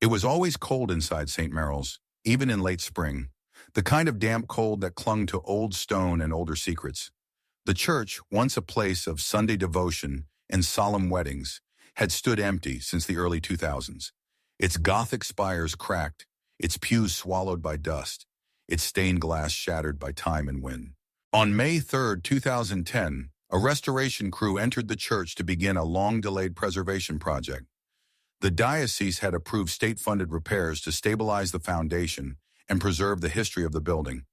It was always cold inside St. Merrill's, even in late spring, the kind of damp cold that clung to old stone and older secrets. The church, once a place of Sunday devotion and solemn weddings, had stood empty since the early 2000s. Its Gothic spires cracked, its pews swallowed by dust, its stained glass shattered by time and wind. On May 3, 2010, a restoration crew entered the church to begin a long-delayed preservation project. The diocese had approved state-funded repairs to stabilize the foundation and preserve the history of the building.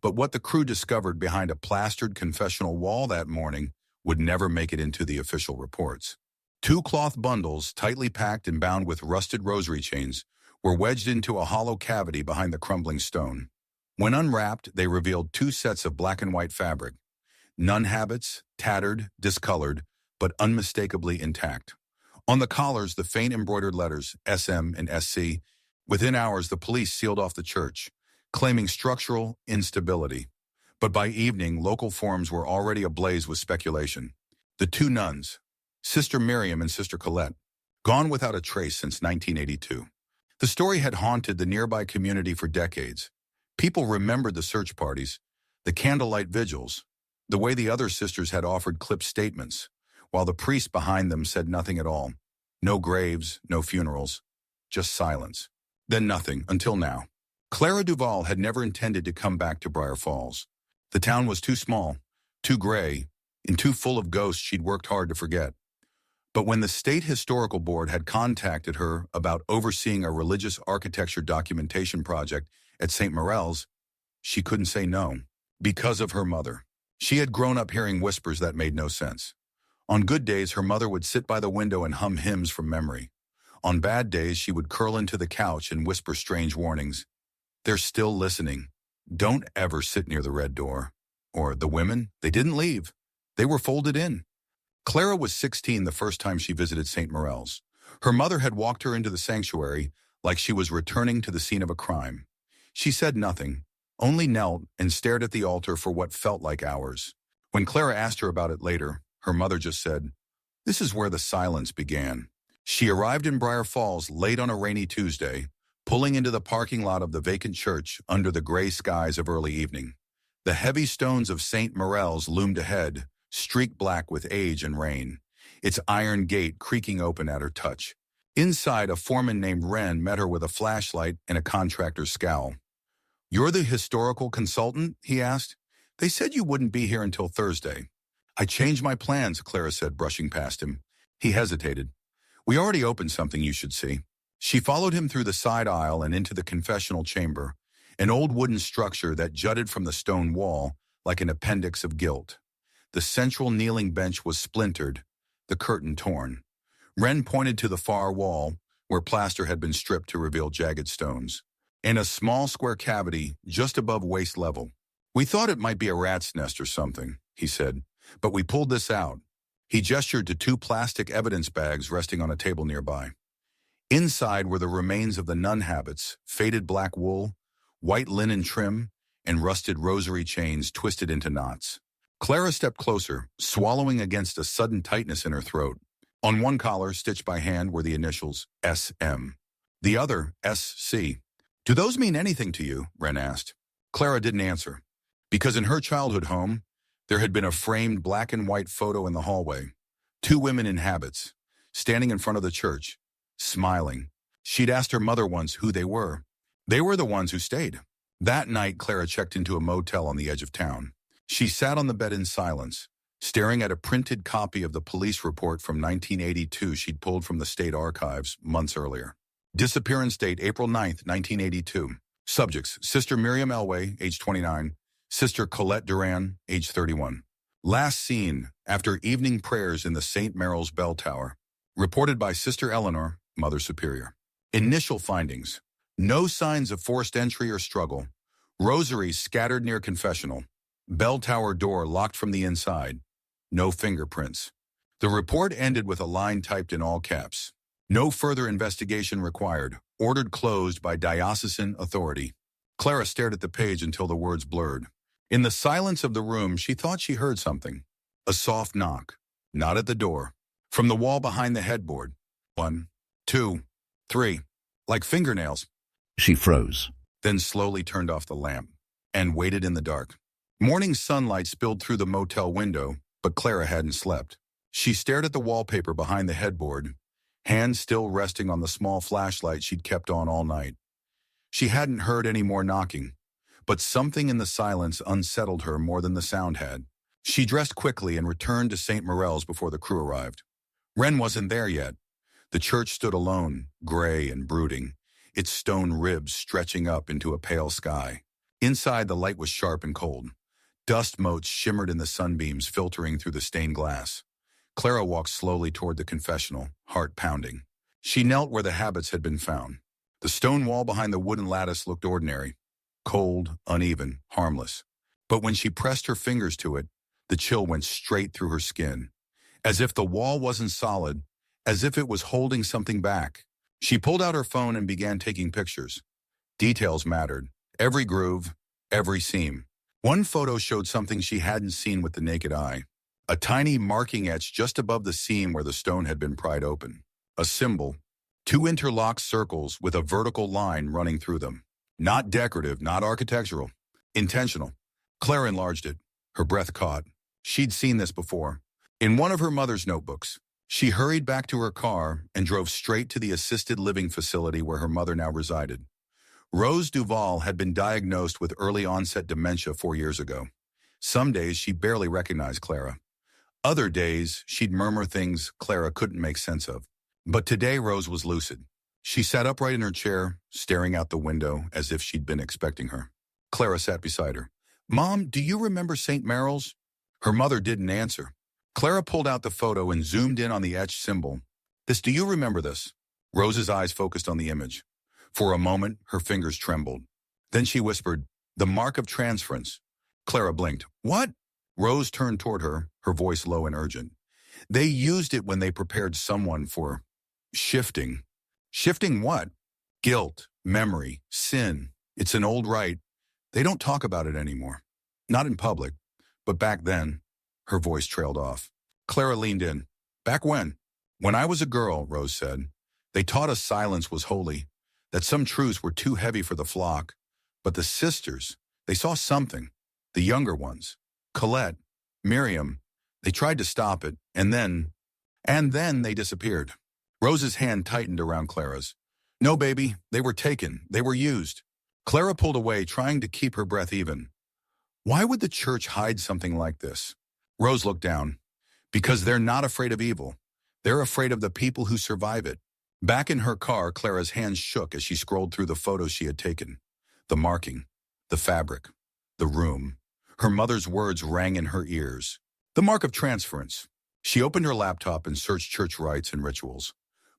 But what the crew discovered behind a plastered confessional wall that morning would never make it into the official reports. Two cloth bundles, tightly packed and bound with rusted rosary chains, were wedged into a hollow cavity behind the crumbling stone. When unwrapped, they revealed two sets of black and white fabric, nun habits, tattered, discolored, but unmistakably intact. On the collars, the faint embroidered letters, SM and SC. Within hours, the police sealed off the church, claiming structural instability. But by evening, local forums were already ablaze with speculation. The two nuns, Sister Miriam and Sister Colette, gone without a trace since 1982. The story had haunted the nearby community for decades. People remembered the search parties, the candlelight vigils, the way the other sisters had offered clipped statements, while the priest behind them said nothing at all. No graves, no funerals, just silence. Then nothing, until now. Clara Duval had never intended to come back to Brier Falls. The town was too small, too gray, and too full of ghosts she'd worked hard to forget. But when the State Historical Board had contacted her about overseeing a religious architecture documentation project at St. Morel's, she couldn't say no, because of her mother. She had grown up hearing whispers that made no sense. On good days, her mother would sit by the window and hum hymns from memory. On bad days, she would curl into the couch and whisper strange warnings. They're still listening. Don't ever sit near the red door. Or the women, they didn't leave. They were folded in. Clara was 16 the first time she visited St. Morel's. Her mother had walked her into the sanctuary like she was returning to the scene of a crime. She said nothing, only knelt and stared at the altar for what felt like hours. When Clara asked her about it later, her mother just said, "This is where the silence began." She arrived in Brier Falls late on a rainy Tuesday, pulling into the parking lot of the vacant church under the gray skies of early evening. The heavy stones of St. Morel's loomed ahead, streaked black with age and rain, its iron gate creaking open at her touch. Inside, a foreman named Wren met her with a flashlight and a contractor's scowl. "You're the historical consultant?" he asked. "They said you wouldn't be here until Thursday." "I changed my plans," Clara said, brushing past him. He hesitated. "We already opened something you should see." She followed him through the side aisle and into the confessional chamber, an old wooden structure that jutted from the stone wall like an appendix of guilt. The central kneeling bench was splintered, the curtain torn. Wren pointed to the far wall, where plaster had been stripped to reveal jagged stones. In a small square cavity, just above waist level. "We thought it might be a rat's nest or something," he said, "but we pulled this out." He gestured to two plastic evidence bags resting on a table nearby. Inside were the remains of the nun habits, faded black wool, white linen trim, and rusted rosary chains twisted into knots. Clara stepped closer, swallowing against a sudden tightness in her throat. On one collar, stitched by hand, were the initials SM. The other, SC. "Do those mean anything to you?" Wren asked. Clara didn't answer, because in her childhood home, there had been a framed black and white photo in the hallway. Two women in habits, standing in front of the church, smiling. She'd asked her mother once who they were. They were the ones who stayed. That night, Clara checked into a motel on the edge of town. She sat on the bed in silence, staring at a printed copy of the police report from 1982 she'd pulled from the state archives months earlier. Disappearance date, April 9th, 1982. Subjects, Sister Miriam Elway, age 29, Sister Colette Duran, age 31. Last seen after evening prayers in the St. Merrill's Bell Tower. Reported by Sister Eleanor, Mother Superior. Initial findings. No signs of forced entry or struggle. Rosaries scattered near confessional. Bell tower door locked from the inside. No fingerprints. The report ended with a line typed in all caps. "No further investigation required. Ordered closed by diocesan authority." Clara stared at the page until the words blurred. In the silence of the room, she thought she heard something. A soft knock. Not at the door. From the wall behind the headboard. 1, 2, 3. Like fingernails. She froze. Then slowly turned off the lamp and waited in the dark. Morning sunlight spilled through the motel window, but Clara hadn't slept. She stared at the wallpaper behind the headboard, hands still resting on the small flashlight she'd kept on all night. She hadn't heard any more knocking, but something in the silence unsettled her more than the sound had. She dressed quickly and returned to St. Morel's before the crew arrived. Wren wasn't there yet. The church stood alone, gray and brooding, its stone ribs stretching up into a pale sky. Inside, the light was sharp and cold. Dust motes shimmered in the sunbeams filtering through the stained glass. Clara walked slowly toward the confessional, heart pounding. She knelt where the habits had been found. The stone wall behind the wooden lattice looked ordinary, cold, uneven, harmless. But when she pressed her fingers to it, the chill went straight through her skin. As if the wall wasn't solid, as if it was holding something back. She pulled out her phone and began taking pictures. Details mattered. Every groove, every seam. One photo showed something she hadn't seen with the naked eye. A tiny marking etched just above the seam where the stone had been pried open. A symbol. 2 interlocked circles with a vertical line running through them. Not decorative, not architectural. Intentional. Clara enlarged it. Her breath caught. She'd seen this before. In one of her mother's notebooks. She hurried back to her car and drove straight to the assisted living facility where her mother now resided. Rose Duval had been diagnosed with early-onset dementia 4 years ago. Some days she barely recognized Clara. Other days, she'd murmur things Clara couldn't make sense of. But today Rose was lucid. She sat upright in her chair, staring out the window as if she'd been expecting her. Clara sat beside her. "Mom, do you remember St. Meryl's?" Her mother didn't answer. Clara pulled out the photo and zoomed in on the etched symbol. "Do you remember this?" Rose's eyes focused on the image. For a moment, her fingers trembled. Then she whispered, "The mark of transference." Clara blinked. "What?" Rose turned toward her, her voice low and urgent. "They used it when they prepared someone for shifting." "Shifting what?" "Guilt, memory, sin. It's an old rite. They don't talk about it anymore. Not in public. But back then," her voice trailed off. Clara leaned in. "Back when?" "When I was a girl," Rose said. "They taught us silence was holy, that some truths were too heavy for the flock. But the sisters, they saw something. The younger ones. Colette, Miriam, they tried to stop it, and then they disappeared." Rose's hand tightened around Clara's. "No, baby, they were taken. They were used." Clara pulled away, trying to keep her breath even. Why would the church hide something like this? Rose looked down. Because they're not afraid of evil. They're afraid of the people who survive it. Back in her car, Clara's hands shook as she scrolled through the photos she had taken. The marking, the fabric, the room. Her mother's words rang in her ears. The mark of transference. She opened her laptop and searched church rites and rituals.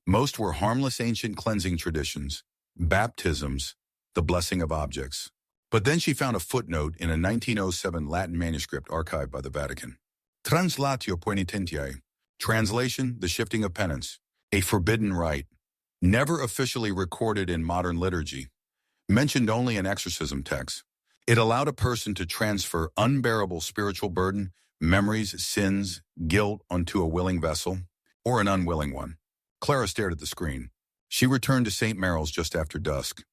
Most were harmless ancient cleansing traditions, baptisms, the blessing of objects. But then she found a footnote in a 1907 Latin manuscript archived by the Vatican. Translatio Poenitentiae. Translation, the shifting of penance. A forbidden rite. Never officially recorded in modern liturgy. Mentioned only in exorcism texts. It allowed a person to transfer unbearable spiritual burden, memories, sins, guilt onto a willing vessel, or an unwilling one. Clara stared at the screen. She returned to St. Meryl's just after dusk.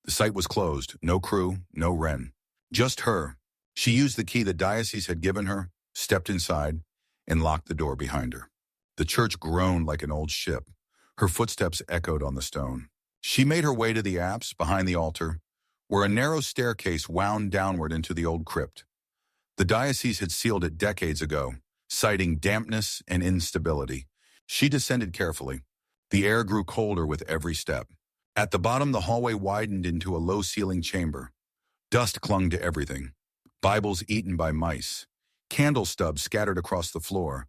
The site was closed, no crew, no Wren. Just her. She used the key the diocese had given her, stepped inside, and locked the door behind her. The church groaned like an old ship. Her footsteps echoed on the stone. She made her way to the apse behind the altar, where a narrow staircase wound downward into the old crypt. The diocese had sealed it decades ago, citing dampness and instability. She descended carefully. The air grew colder with every step. At the bottom, the hallway widened into a low-ceilinged chamber. Dust clung to everything. Bibles eaten by mice. Candle stubs scattered across the floor.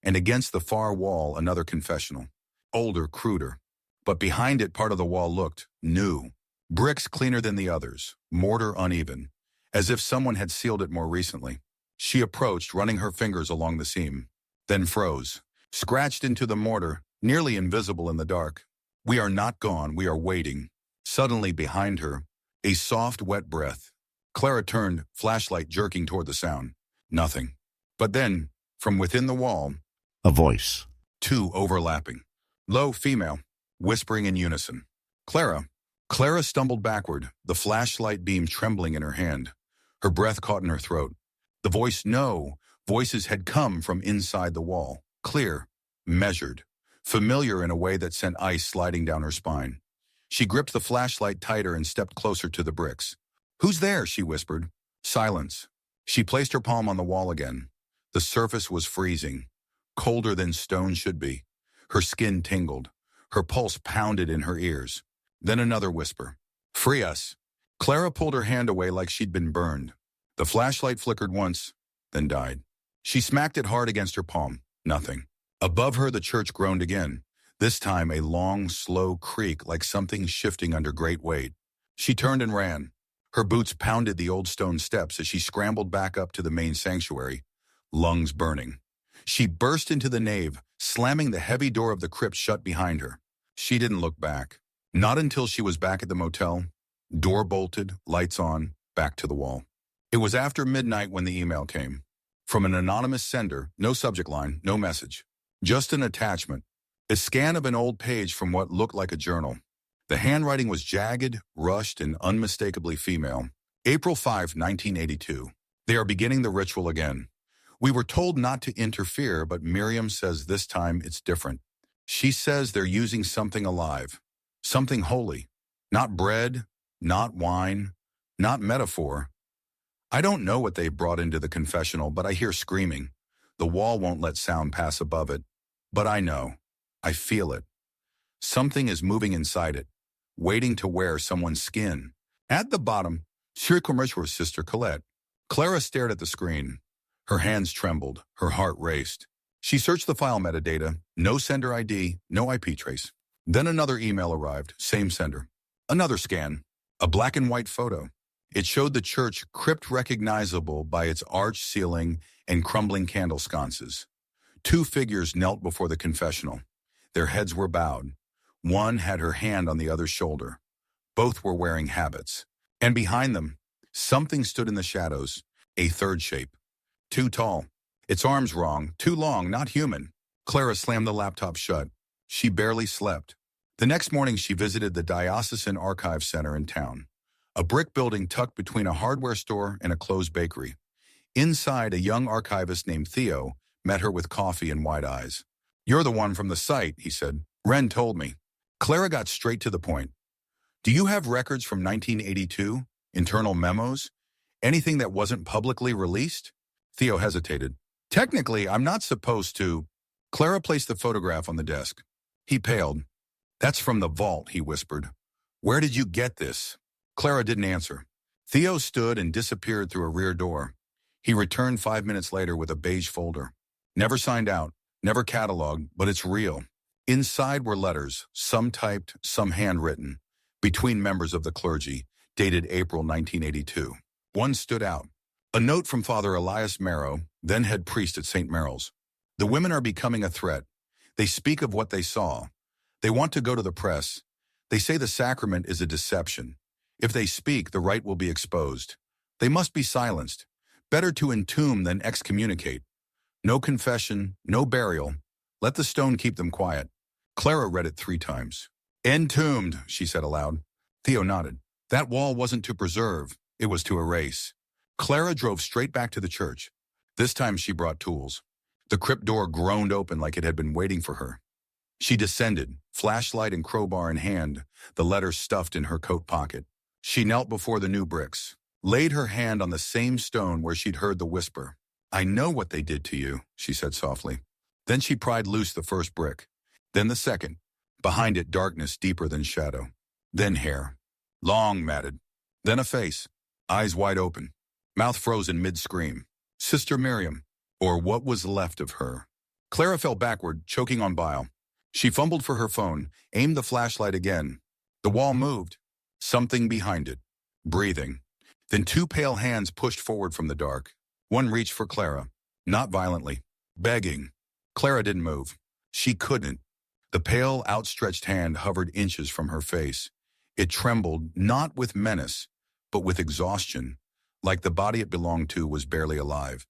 And against the far wall, another confessional. Older, cruder. But behind it, part of the wall looked new. Bricks cleaner than the others. Mortar uneven. As if someone had sealed it more recently. She approached, running her fingers along the seam. Then froze. Scratched into the mortar, nearly invisible in the dark. We are not gone, we are waiting. Suddenly behind her, a soft, wet breath. Clara turned, flashlight jerking toward the sound. Nothing. But then, from within the wall, a voice. Two overlapping. Low female, whispering in unison. Clara. Clara stumbled backward, the flashlight beam trembling in her hand. Her breath caught in her throat. The voice, no. Voices had come from inside the wall. Clear, measured, familiar in a way that sent ice sliding down her spine. She gripped the flashlight tighter and stepped closer to the bricks. "Who's there?" she whispered. Silence. She placed her palm on the wall again. The surface was freezing, colder than stone should be. Her skin tingled. Her pulse pounded in her ears. Then another whisper. "Free us." Clara pulled her hand away like she'd been burned. The flashlight flickered once, then died. She smacked it hard against her palm. Nothing. Above her, the church groaned again. This time, a long, slow creak like something shifting under great weight. She turned and ran. Her boots pounded the old stone steps as she scrambled back up to the main sanctuary, lungs burning. She burst into the nave, slamming the heavy door of the crypt shut behind her. She didn't look back. Not until she was back at the motel, door bolted, lights on, back to the wall. It was after midnight when the email came. From an anonymous sender, no subject line, no message. Just an attachment. A scan of an old page from what looked like a journal. The handwriting was jagged, rushed, and unmistakably female. April 5, 1982. They are beginning the ritual again. We were told not to interfere, but Miriam says this time it's different. She says they're using something alive, something holy. Not bread, not wine, not metaphor. I don't know what they brought into the confessional, but I hear screaming. The wall won't let sound pass above it. But I know. I feel it. Something is moving inside it, waiting to wear someone's skin. At the bottom, Sir Commercial's sister Colette. Clara stared at the screen. Her hands trembled. Her heart raced. She searched the file metadata. No sender ID, no IP trace. Then another email arrived. Same sender. Another scan. A black and white photo. It showed the church crypt recognizable by its arched ceiling and crumbling candle sconces. Two figures knelt before the confessional. Their heads were bowed. One had her hand on the other's shoulder. Both were wearing habits. And behind them, something stood in the shadows, a third shape. Too tall. Its arms wrong, too long, not human. Clara slammed the laptop shut. She barely slept. The next morning she visited the Diocesan Archive Center in town, a brick building tucked between a hardware store and a closed bakery. Inside, a young archivist named Theo met her with coffee and wide eyes. "You're the one from the site," he said. "Ren told me." Clara got straight to the point. "Do you have records from 1982? Internal memos? Anything that wasn't publicly released?" Theo hesitated. "Technically, I'm not supposed to." Clara placed the photograph on the desk. He paled. "That's from the vault," he whispered. "Where did you get this?" Clara didn't answer. Theo stood and disappeared through a rear door. He returned 5 minutes later with a beige folder. Never signed out, never cataloged, but it's real. Inside were letters, some typed, some handwritten, between members of the clergy, dated April 1982. One stood out. A note from Father Elias Marrow, then head priest at St. Merrill's. "The women are becoming a threat. They speak of what they saw. They want to go to the press. They say the sacrament is a deception. If they speak, the rite will be exposed. They must be silenced. Better to entomb than excommunicate. No confession, no burial. Let the stone keep them quiet." Clara read it 3 times. "Entombed," she said aloud. Theo nodded. That wall wasn't to preserve, it was to erase. Clara drove straight back to the church. This time she brought tools. The crypt door groaned open like it had been waiting for her. She descended, flashlight and crowbar in hand, the letter stuffed in her coat pocket. She knelt before the new bricks, laid her hand on the same stone where she'd heard the whisper. "I know what they did to you," she said softly. Then she pried loose the first brick. Then the second. Behind it, darkness deeper than shadow. Then hair. Long, matted. Then a face. Eyes wide open. Mouth frozen mid-scream. Sister Miriam. Or what was left of her. Clara fell backward, choking on bile. She fumbled for her phone, aimed the flashlight again. The wall moved. Something behind it. Breathing. Then 2 pale hands pushed forward from the dark. One reached for Clara. Not violently. Begging. Clara didn't move. She couldn't. The pale, outstretched hand hovered inches from her face. It trembled, not with menace, but with exhaustion, like the body it belonged to was barely alive.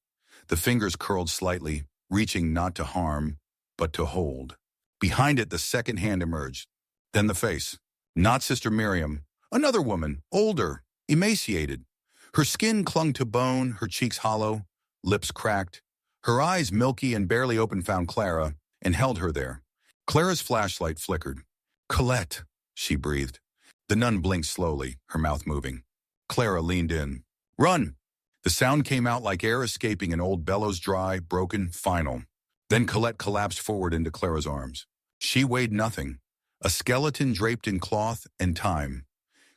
The fingers curled slightly, reaching not to harm, but to hold. Behind it, the second hand emerged. Then the face. Not Sister Miriam. Another woman, older, emaciated. Her skin clung to bone, her cheeks hollow, lips cracked. Her eyes milky and barely open found Clara and held her there. Clara's flashlight flickered. "Colette," she breathed. The nun blinked slowly, her mouth moving. Clara leaned in. "Run!" The sound came out like air escaping an old bellows, dry, broken, final. Then Colette collapsed forward into Clara's arms. She weighed nothing, a skeleton draped in cloth and time.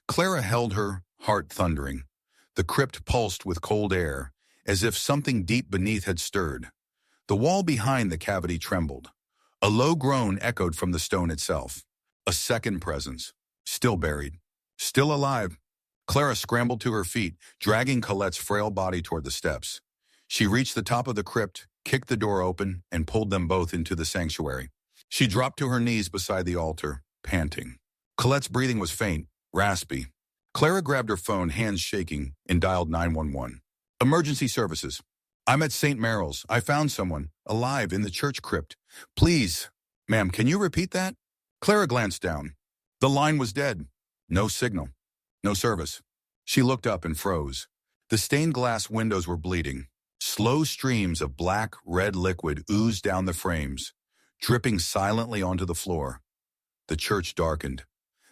Clara held her, heart thundering. The crypt pulsed with cold air, as if something deep beneath had stirred. The wall behind the cavity trembled. A low groan echoed from the stone itself. A second presence, still buried, still alive. Clara scrambled to her feet, dragging Colette's frail body toward the steps. She reached the top of the crypt, kicked the door open, and pulled them both into the sanctuary. She dropped to her knees beside the altar, panting. Colette's breathing was faint, raspy. Clara grabbed her phone, hands shaking, and dialed 911. "Emergency services. I'm at St. Meryl's. I found someone, alive, in the church crypt. Please." "Ma'am, can you repeat that?" Clara glanced down. The line was dead. No signal. No service. She looked up and froze. The stained glass windows were bleeding. Slow streams of black, red liquid oozed down the frames, dripping silently onto the floor. The church darkened.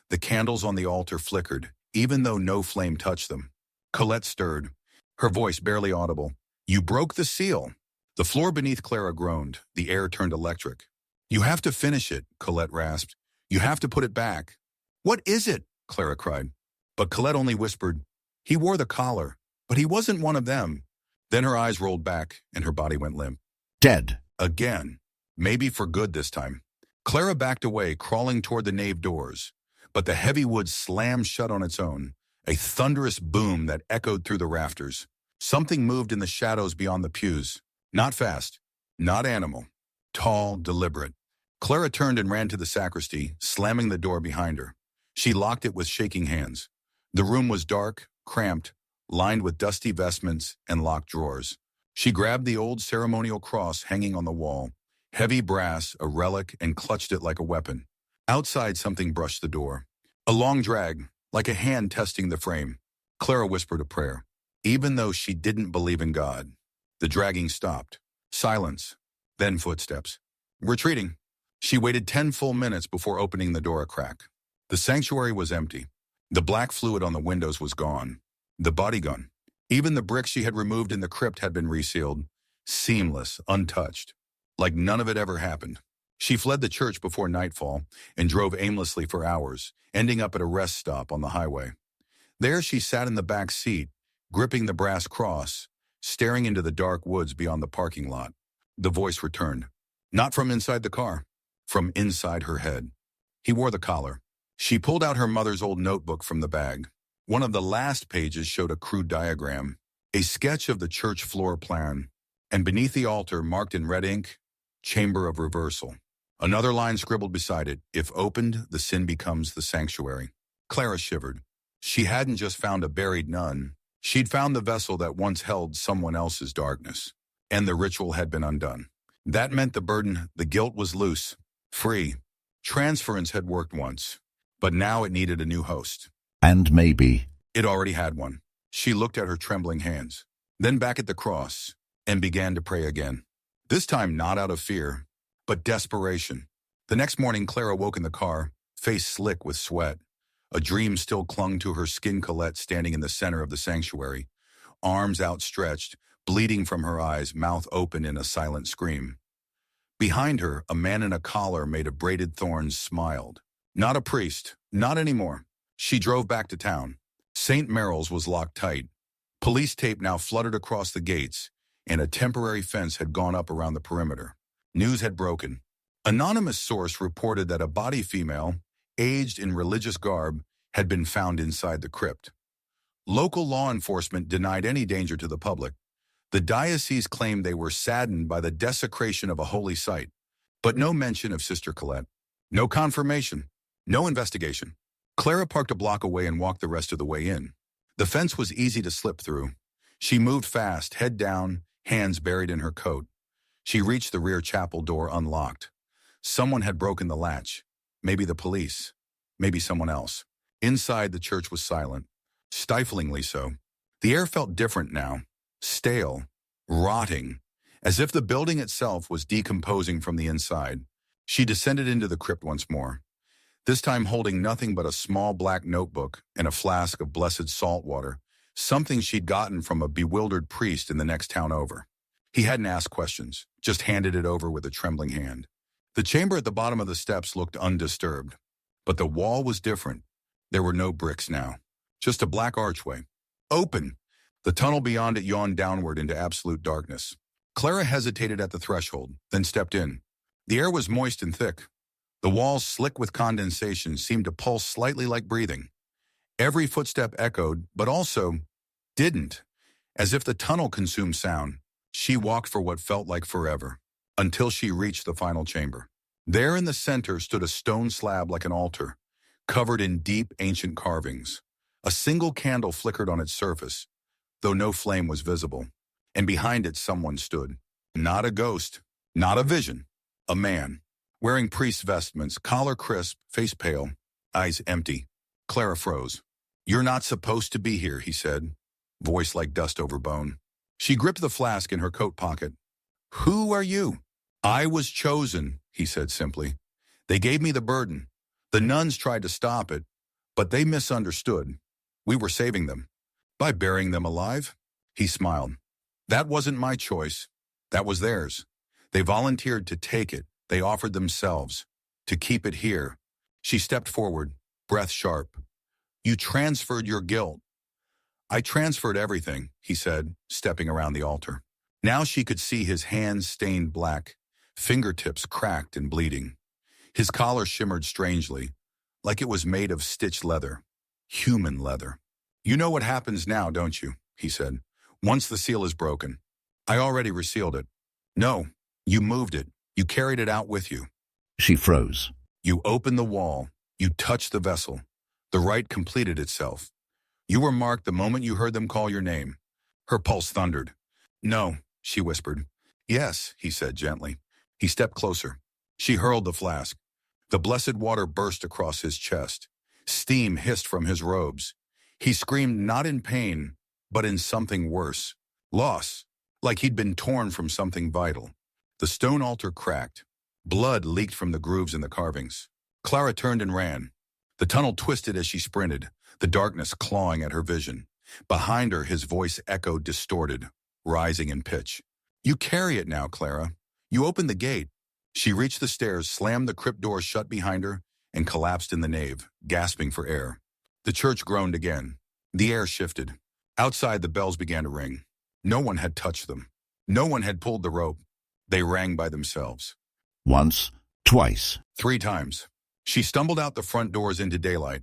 The candles on the altar flickered, even though no flame touched them. Colette stirred, her voice barely audible. "You broke the seal." The floor beneath Clara groaned. The air turned electric. "You have to finish it," Colette rasped. "You have to put it back." "What is it?" Clara cried. But Colette only whispered, "He wore the collar, but he wasn't one of them." Then her eyes rolled back, and her body went limp. Dead. Again. Maybe for good this time. Clara backed away, crawling toward the nave doors. But the heavy wood slammed shut on its own, a thunderous boom that echoed through the rafters. Something moved in the shadows beyond the pews. Not fast, not animal. Tall, deliberate. Clara turned and ran to the sacristy, slamming the door behind her. She locked it with shaking hands. The room was dark, cramped, lined with dusty vestments and locked drawers. She grabbed the old ceremonial cross hanging on the wall, heavy brass, a relic, and clutched it like a weapon. Outside, something brushed the door. A long drag, like a hand testing the frame. Clara whispered a prayer. Even though she didn't believe in God, the dragging stopped. Silence, then footsteps. Retreating. She waited 10 full minutes before opening the door a crack. The sanctuary was empty. The black fluid on the windows was gone. The body gun. Even the bricks she had removed in the crypt had been resealed. Seamless, untouched. Like none of it ever happened. She fled the church before nightfall and drove aimlessly for hours, ending up at a rest stop on the highway. There she sat in the back seat, gripping the brass cross, staring into the dark woods beyond the parking lot. The voice returned. Not from inside the car, from inside her head. He wore the collar. She pulled out her mother's old notebook from the bag. One of the last pages showed a crude diagram, a sketch of the church floor plan, and beneath the altar, marked in red ink, Chamber of Reversal. Another line scribbled beside it, "If opened, the sin becomes the sanctuary." Clara shivered. She hadn't just found a buried nun. She'd found the vessel that once held someone else's darkness. And the ritual had been undone. That meant the burden, the guilt was loose, free. Transference had worked once, but now it needed a new host. And maybe It already had one. She looked at her trembling hands, then back at the cross, and began to pray again. This time not out of fear, but desperation. The next morning, Clara woke in the car, face slick with sweat. A dream still clung to her skin. Colette standing in the center of the sanctuary, arms outstretched, bleeding from her eyes, mouth open in a silent scream. Behind her, a man in a collar made of braided thorns smiled. Not a priest, not anymore. She drove back to town. St. Meryl's was locked tight. Police tape now fluttered across the gates, and a temporary fence had gone up around the perimeter. News had broken. Anonymous source reported that a body female, aged in religious garb, had been found inside the crypt. Local law enforcement denied any danger to the public. The diocese claimed they were saddened by the desecration of a holy site, but no mention of Sister Colette. No confirmation. No investigation. Clara parked a block away and walked the rest of the way in. The fence was easy to slip through. She moved fast, head down, hands buried in her coat. She reached the rear chapel door unlocked. Someone had broken the latch. Maybe the police. maybe someone else. Inside, the church was silent, stiflingly so. The air felt different now, stale, rotting, as if the building itself was decomposing from the inside. She descended into the crypt once more, this time holding nothing but a small black notebook and a flask of blessed salt water, something she'd gotten from a bewildered priest in the next town over. He hadn't asked questions, just handed it over with a trembling hand. The chamber at the bottom of the steps looked undisturbed, but the wall was different. There were no bricks now, just a black archway. Open! The tunnel beyond it yawned downward into absolute darkness. Clara hesitated at the threshold, then stepped in. The air was moist and thick. The walls, slick with condensation, seemed to pulse slightly like breathing. Every footstep echoed, but also didn't, as if the tunnel consumed sound. She walked for what felt like forever, until she reached the final chamber. There in the center stood a stone slab like an altar, covered in deep, ancient carvings. A single candle flickered on its surface, though no flame was visible, and behind it someone stood. Not a ghost, not a vision, a man, wearing priest's vestments, collar crisp, face pale, eyes empty. Clara froze. "You're not supposed to be here," he said, voice like dust over bone. She gripped the flask in her coat pocket. "Who are you?" "I was chosen," he said simply. "They gave me the burden. The nuns tried to stop it, but they misunderstood. We were saving them. By burying them alive?" He smiled. "That wasn't my choice. That was theirs. They volunteered to take it. They offered themselves to keep it here." She stepped forward, breath sharp. "You transferred your guilt." "I transferred everything," he said, stepping around the altar. Now she could see his hands stained black, fingertips cracked and bleeding. His collar shimmered strangely, like it was made of stitched leather, human leather. "You know what happens now, don't you?" he said. "Once the seal is broken." "I already resealed it." "No, you moved it. You carried it out with you." She froze. "You opened the wall. You touched the vessel. The rite completed itself. You were marked the moment you heard them call your name." Her pulse thundered. "No," she whispered. "Yes," he said gently. He stepped closer. She hurled the flask. The blessed water burst across his chest. Steam hissed from his robes. He screamed not in pain, but in something worse. Loss, like he'd been torn from something vital. The stone altar cracked. Blood leaked from the grooves in the carvings. Clara turned and ran. The tunnel twisted as she sprinted, the darkness clawing at her vision. Behind her, his voice echoed distorted, rising in pitch. "You carry it now, Clara. You opened the gate." She reached the stairs, slammed the crypt door shut behind her, and collapsed in the nave, gasping for air. The church groaned again. The air shifted. Outside, the bells began to ring. No one had touched them. No one had pulled the rope. They rang by themselves. Once, twice. 3 times. She stumbled out the front doors into daylight,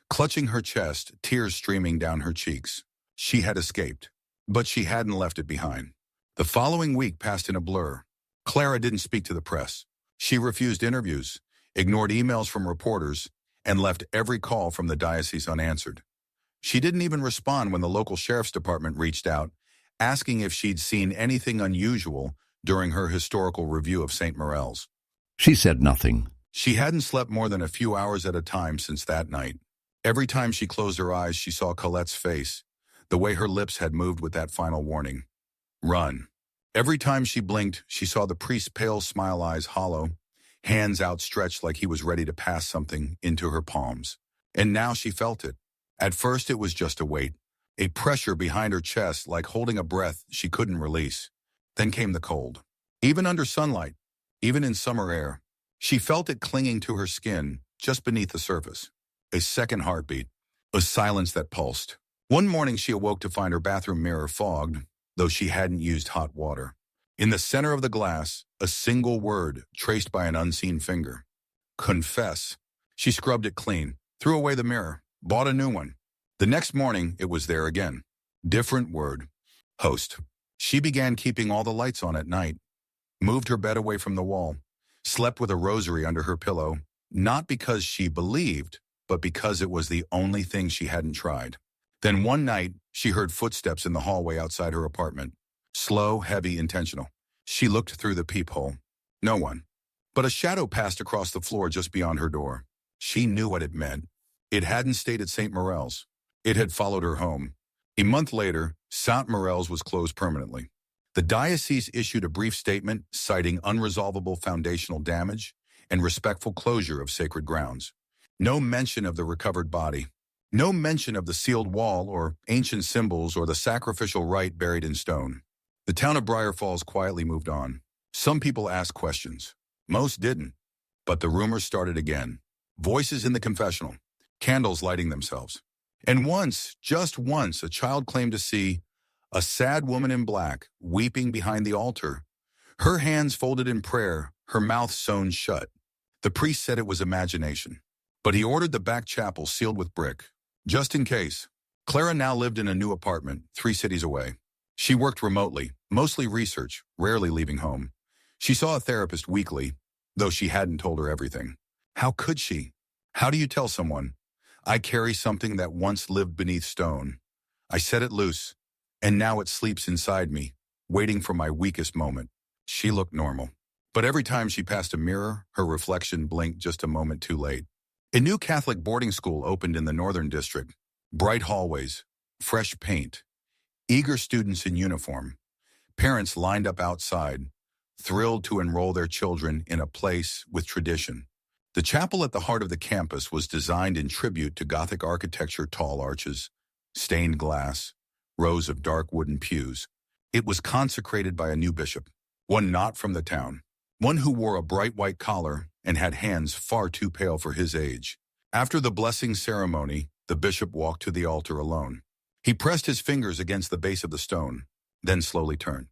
clutching her chest, tears streaming down her cheeks. She had escaped, but she hadn't left it behind. The following week passed in a blur. Clara didn't speak to the press. She refused interviews, ignored emails from reporters, and left every call from the diocese unanswered. She didn't even respond when the local sheriff's department reached out, asking if she'd seen anything unusual during her historical review of St. Morel's. She said nothing. She hadn't slept more than a few hours at a time since that night. Every time she closed her eyes, she saw Colette's face, the way her lips had moved with that final warning. Run. Every time she blinked, she saw the priest's pale smile eyes hollow, hands outstretched like he was ready to pass something into her palms. And now she felt it. At first it was just a weight, a pressure behind her chest like holding a breath she couldn't release. Then came the cold. Even under sunlight, even in summer air, she felt it clinging to her skin just beneath the surface. A second heartbeat, a silence that pulsed. One morning she awoke to find her bathroom mirror fogged, though she hadn't used hot water. In the center of the glass, a single word traced by an unseen finger. Confess. She scrubbed it clean, threw away the mirror, bought a new one. The next morning, it was there again. Different word. Host. She began keeping all the lights on at night, moved her bed away from the wall, slept with a rosary under her pillow, not because she believed, but because it was the only thing she hadn't tried. Then one night, she heard footsteps in the hallway outside her apartment. Slow, heavy, intentional. She looked through the peephole. No one. But a shadow passed across the floor just beyond her door. She knew what it meant. It hadn't stayed at St. Morel's. It had followed her home. A month later, St. Morel's was closed permanently. The diocese issued a brief statement citing unresolvable foundational damage and respectful closure of sacred grounds. No mention of the recovered body. No mention of the sealed wall or ancient symbols or the sacrificial rite buried in stone. The town of Brier Falls quietly moved on. Some people asked questions. Most didn't. But the rumors started again. Voices in the confessional. Candles lighting themselves. And once, just once, a child claimed to see a sad woman in black weeping behind the altar. Her hands folded in prayer, her mouth sewn shut. The priest said it was imagination. But he ordered the back chapel sealed with brick. Just in case. Clara now lived in a new apartment, 3 cities away. She worked remotely, mostly research, rarely leaving home. She saw a therapist weekly, though she hadn't told her everything. How could she? How do you tell someone? I carry something that once lived beneath stone. I set it loose, and now it sleeps inside me, waiting for my weakest moment. She looked normal. But every time she passed a mirror, her reflection blinked just a moment too late. A new Catholic boarding school opened in the Northern District. Bright hallways, fresh paint, eager students in uniform. Parents lined up outside, thrilled to enroll their children in a place with tradition. The chapel at the heart of the campus was designed in tribute to Gothic architecture, tall arches, stained glass, rows of dark wooden pews. It was consecrated by a new bishop, one not from the town, one who wore a bright white collar and had hands far too pale for his age. After the blessing ceremony, the bishop walked to the altar alone. He pressed his fingers against the base of the stone, then slowly turned.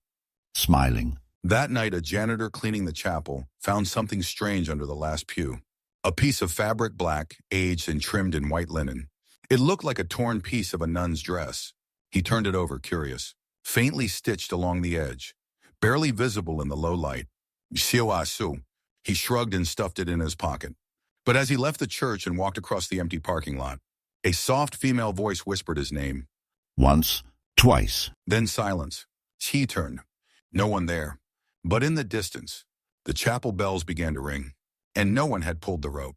Smiling. That night, a janitor cleaning the chapel found something strange under the last pew. A piece of fabric, black, aged and trimmed in white linen. It looked like a torn piece of a nun's dress. He turned it over, curious. Faintly stitched along the edge, barely visible in the low light. Siu. He shrugged and stuffed it in his pocket. But as he left the church and walked across the empty parking lot, a soft female voice whispered his name. Once, twice. Then silence. He turned. No one there. But in the distance, the chapel bells began to ring, and no one had pulled the rope.